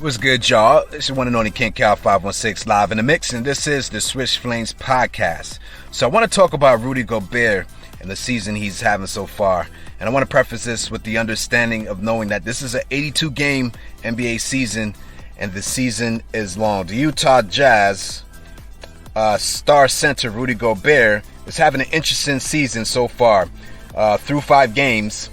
What's good, y'all? It's your one and only King Cal 516 live in the mix, and this is the Switch Flames podcast. So I want to talk about Rudy Gobert and the season he's having so far. And I want to preface this with the understanding of knowing that this is an 82-game NBA season, and the season is long. The Utah Jazz star center Rudy Gobert is having an interesting season so far. Through 5 games,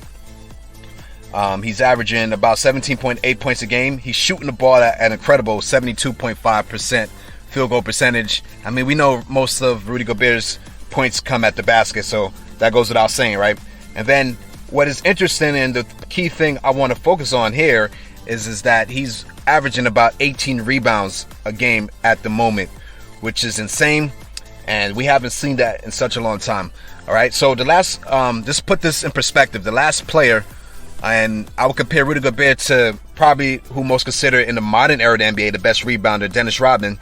he's averaging about 17.8 points a game. He's shooting the ball at an incredible 72.5% field goal percentage. I mean, we know most of Rudy Gobert's points come at the basket, so that goes without saying, right? And then what is interesting, and the key thing I want to focus on here is that he's averaging about 18 rebounds a game at the moment, which is insane, and we haven't seen that in such a long time. All right, so the last, just put this in perspective, the last player, and I would compare Rudy Gobert to probably who most considered in the modern era of the NBA the best rebounder, Dennis Rodman.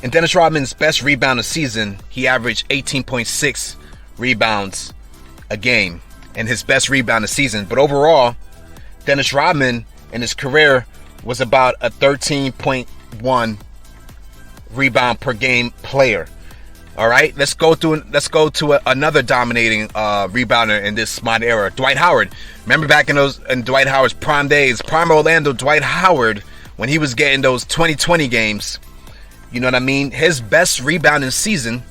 In Dennis Rodman's best rebounder season, he averaged 18.6 rebounds a game in his best rebounder season. But overall, Dennis Rodman in his career was about a 13.1 rebound per game player. All right, let's go to another dominating rebounder in this modern era, Dwight Howard. Remember back in Dwight Howard's prime days, prime Orlando Dwight Howard, when he was getting those 2020 games, you know what I mean? His best rebounding season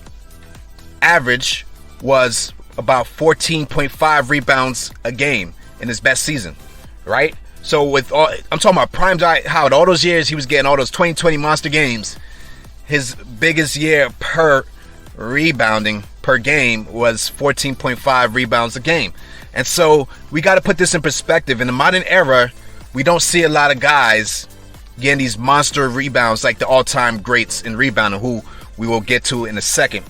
average was about 14.5 rebounds a game in his best season, right? So I'm talking about prime Dwight Howard, all those years he was getting all those 2020 monster games. His biggest year per rebounding per game was 14.5 rebounds a game. And so we got to put this in perspective. In the modern era, we don't see a lot of guys getting these monster rebounds like the all-time greats in rebounding, who we will get to in a second.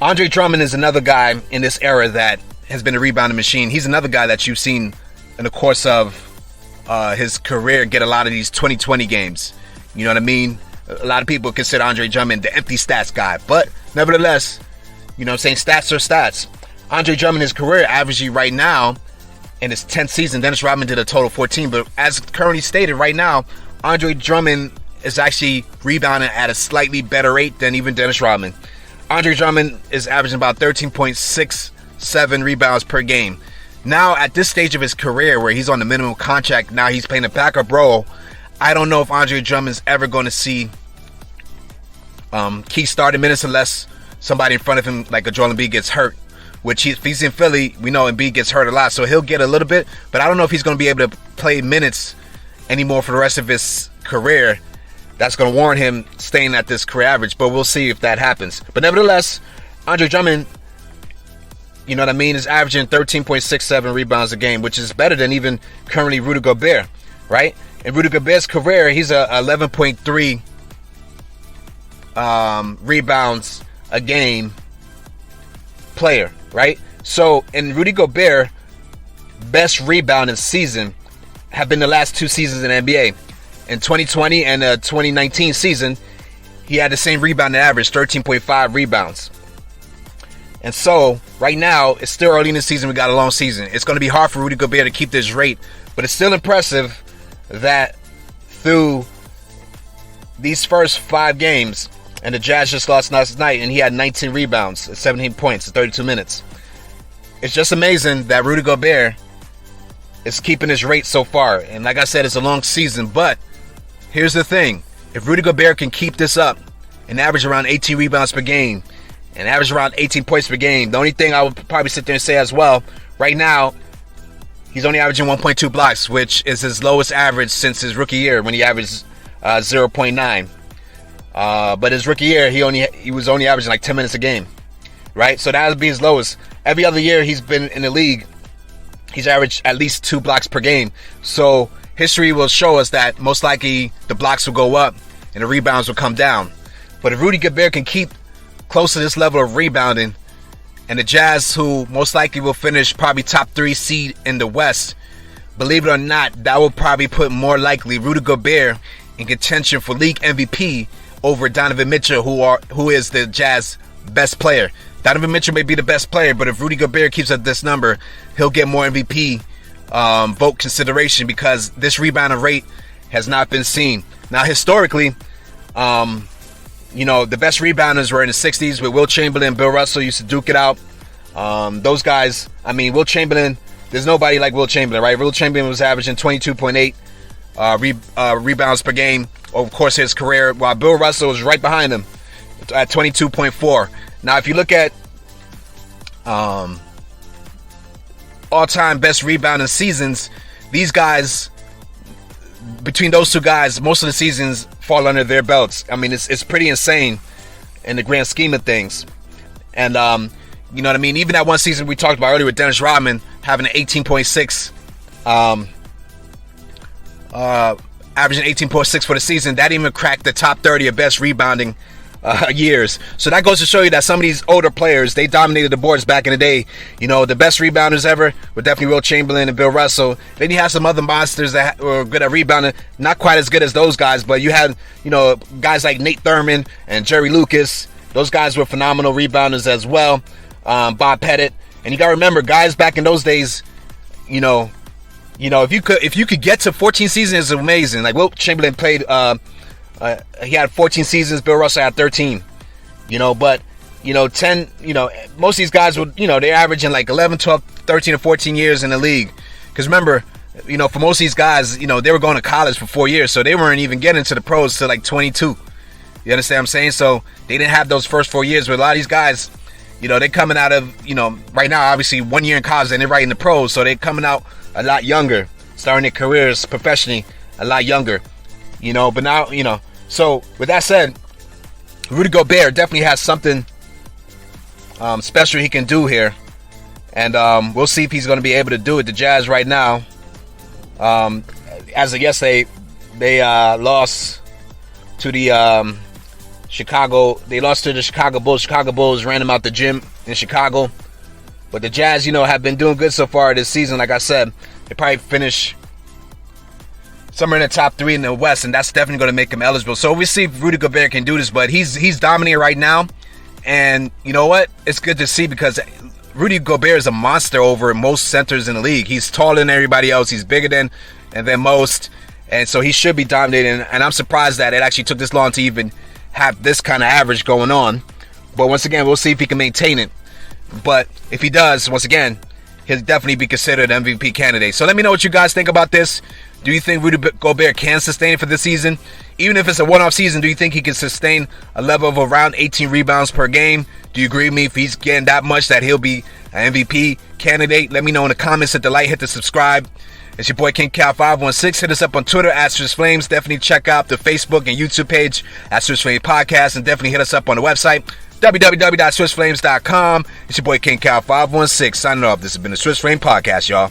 Andre Drummond is another guy in this era that has been a rebounding machine. He's another guy that you've seen in the course of his career get a lot of these 2020 games. You know what I mean? A lot of people consider Andre Drummond the empty stats guy, but nevertheless, you know what I'm saying, stats are stats. Andre Drummond, his career averaging right now in his 10th season, Dennis Rodman did a total of 14, but as currently stated right now, Andre Drummond is actually rebounding at a slightly better rate than even Dennis Rodman. Andre Drummond is averaging about 13.67 rebounds per game. Now, at this stage of his career where he's on the minimum contract, now he's playing a backup role, I don't know if Andre Drummond's ever going to see key starting minutes unless somebody in front of him, like a Joel Embiid, gets hurt. Which if he's in Philly, we know Embiid gets hurt a lot, so he'll get a little bit. But I don't know if he's going to be able to play minutes anymore for the rest of his career. That's going to warrant him staying at this career average, but we'll see if that happens. But nevertheless, Andre Drummond, you know what I mean, is averaging 13.67 rebounds a game, which is better than even currently Rudy Gobert, right? In Rudy Gobert's career, he's a 11.3 rebounds a game player, right? So in Rudy Gobert, best rebounding season have been the last 2 seasons in the NBA. In 2020 and the 2019 season, he had the same rebounding average, 13.5 rebounds. And so right now, it's still early in the season. We got a long season. It's going to be hard for Rudy Gobert to keep this rate, but it's still impressive that through these first 5 games, and the Jazz just lost last night, and he had 19 rebounds, 17 points in 32 minutes. It's just amazing that Rudy Gobert is keeping his rate so far. And like I said, it's a long season, but here's the thing. If Rudy Gobert can keep this up and average around 18 rebounds per game and average around 18 points per game, the only thing I would probably sit there and say as well, right now, he's only averaging 1.2 blocks, which is his lowest average since his rookie year when he averaged 0.9. But his rookie year, he was only averaging like 10 minutes a game, right? So that would be his lowest. Every other year he's been in the league, he's averaged at least 2 blocks per game. So history will show us that most likely the blocks will go up and the rebounds will come down. But if Rudy Gobert can keep close to this level of rebounding, and the Jazz, who most likely will finish probably top 3 seed in the West, believe it or not, that will probably put more likely Rudy Gobert in contention for league MVP over Donovan Mitchell, who is the Jazz best player. Donovan Mitchell may be the best player, but if Rudy Gobert keeps at this number, he'll get more MVP vote consideration, because this rebounding rate has not been seen. Now, historically, the best rebounders were in the 60s with Will Chamberlain. Bill Russell used to duke it out. Those guys, Will Chamberlain, there's nobody like Will Chamberlain, right? Will Chamberlain was averaging 22.8 rebounds per game over the course of his career, while Bill Russell was right behind him at 22.4. Now, if you look at all-time best rebounding seasons, these guys, between those two guys, most of the seasons fall under their belts. It's pretty insane in the grand scheme of things. And you know what I mean? Even that one season we talked about earlier with Dennis Rodman having an 18.6, averaging 18.6 for the season, that even cracked the top 30 of best rebounding years. So that goes to show you that some of these older players, they dominated the boards back in the day. The best rebounders ever were definitely Will Chamberlain and Bill Russell. Then you have some other monsters that were good at rebounding, not quite as good as those guys, but you had guys like Nate Thurman and Jerry Lucas. Those guys were phenomenal rebounders as well. Bob Pettit. And you gotta remember, guys back in those days, if you could get to 14 seasons, it's amazing. Like Will Chamberlain played, he had 14 seasons. Bill Russell had 13. 10. Most of these guys would, they're averaging like 11, 12, 13, or 14 years in the league. Because remember, for most of these guys, they were going to college for 4 years, so they weren't even getting to the pros till like 22. You understand what I'm saying? So they didn't have those first 4 years. But a lot of these guys, they're coming out of, right now, obviously 1 year in college and they're right in the pros. So they're coming out a lot younger, starting their careers professionally a lot younger. But now, so with that said, Rudy Gobert definitely has something special he can do here. And we'll see if he's going to be able to do it. The Jazz right now, as of yesterday, they lost to the Chicago Bulls. Chicago Bulls ran them out the gym in Chicago. But the Jazz, have been doing good so far this season. Like I said, they probably finish somewhere in the top 3 in the West, and that's definitely going to make him eligible. So we'll see if Rudy Gobert can do this, but he's dominating right now. And you know what? It's good to see because Rudy Gobert is a monster over most centers in the league. He's taller than everybody else. He's bigger than most. And so he should be dominating. And I'm surprised that it actually took this long to even have this kind of average going on. But once again, we'll see if he can maintain it. But if he does, once again, he'll definitely be considered an MVP candidate. So let me know what you guys think about this. Do you think Rudy Gobert can sustain it for this season? Even if it's a one-off season, do you think he can sustain a level of around 18 rebounds per game? Do you agree with me if he's getting that much that he'll be an MVP candidate? Let me know in the comments. Hit the like, hit the subscribe. It's your boy King Cal 516. Hit us up on Twitter at Swiss Flames. Definitely check out the Facebook and YouTube page at Swiss Flames Podcast, and definitely hit us up on the website www.swissflames.com. It's your boy King Cal 516 signing off. This has been the Swiss Flame Podcast, y'all.